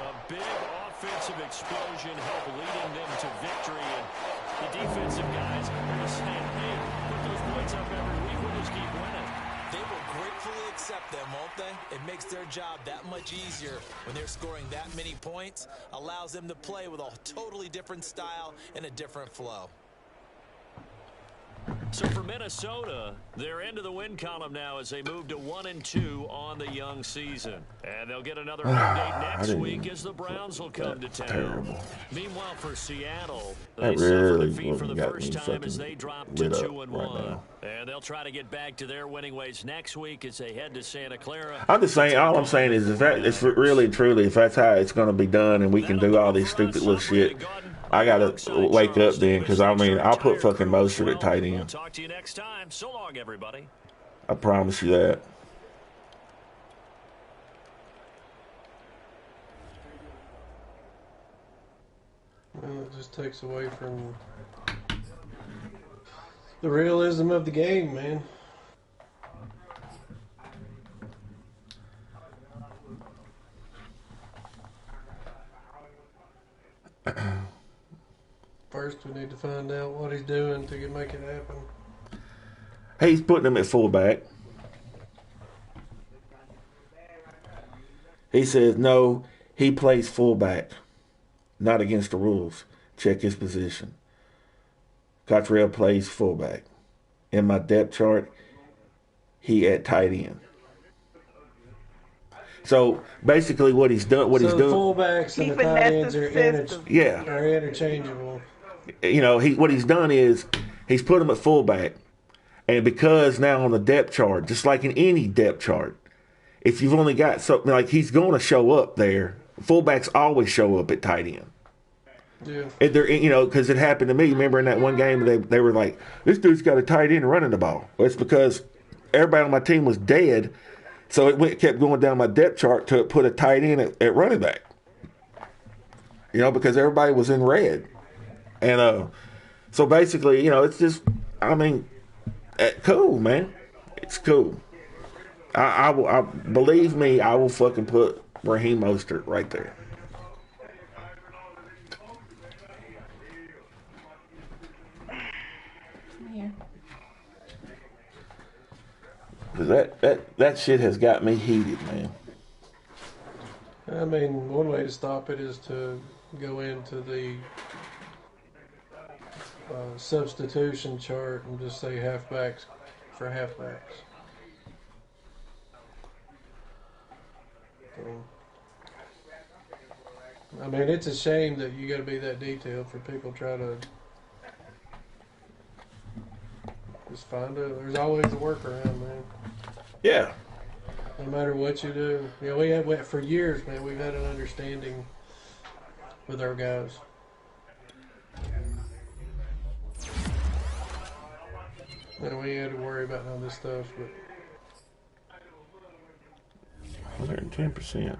A big offensive explosion helped leading them to victory. And defensive guys are just saying, hey, put those points up every week. We'll just keep winning. They will gratefully accept them, won't they? It makes their job that much easier when they're scoring that many points. Allows them to play with a totally different style and a different flow. So for Minnesota, they're into the win column now as they move to 1-2 on the young season. And they'll get another home date next week as the Browns will come to town. Terrible. Meanwhile, for Seattle, That they suffer really defeat for the got first me time as fucking they drop to lit up 2-1. right now. And they'll try to get back to their winning ways next week as they head to Santa Clara. I'm just saying, all I'm saying is, if that, it's really, truly, if that's how it's going to be done and we can do all these stupid little shit, I got to wake up then, because, I mean, I'll put fucking Mostert at tight end. Talk to you next time. So long, everybody. I promise you that. Well, it just takes away from the realism of the game, man. First, we need to find out what he's doing to make it happen. He's putting him at fullback. He says, no, he plays fullback. Not against the rules. Check his position. Cottrell plays fullback. In my depth chart, he at tight end. So basically, what he's done, the fullbacks and the tight ends are interchangeable. You know, what he's done is he's put him at fullback, and because now on the depth chart, just like in any depth chart, if you've only got something like he's going to show up there, fullbacks always show up at tight end. Yeah. You know, because it happened to me. Remember in that one game, they were like, this dude's got a tight end running the ball. Well, it's because everybody on my team was dead, so it kept going down my depth chart to put a tight end at running back. You know, because everybody was in red. And so basically, you know, it's just, I mean, cool, man. It's cool. I believe me, I will fucking put Raheem Mostert right there. Because that shit has got me heated, man. I mean, one way to stop it is to go into the substitution chart and just say halfbacks for halfbacks. I mean, it's a shame that you got to be that detailed for people to try to just there's always a workaround, man. Yeah. No matter what you do. You know, we had, for years, man, we've had an understanding with our guys. And we had to worry about all this stuff, but 110%.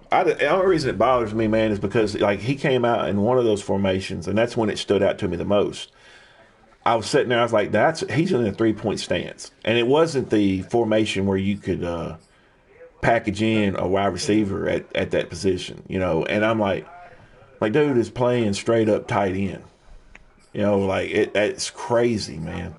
The only reason it bothers me, man, is because like he came out in one of those formations, and that's when it stood out to me the most. I was sitting there, I was like, he's in a 3-point stance. And it wasn't the formation where you could package in a wide receiver at that position, you know. And I'm like, dude is playing straight up tight end. You know, like it's crazy, man.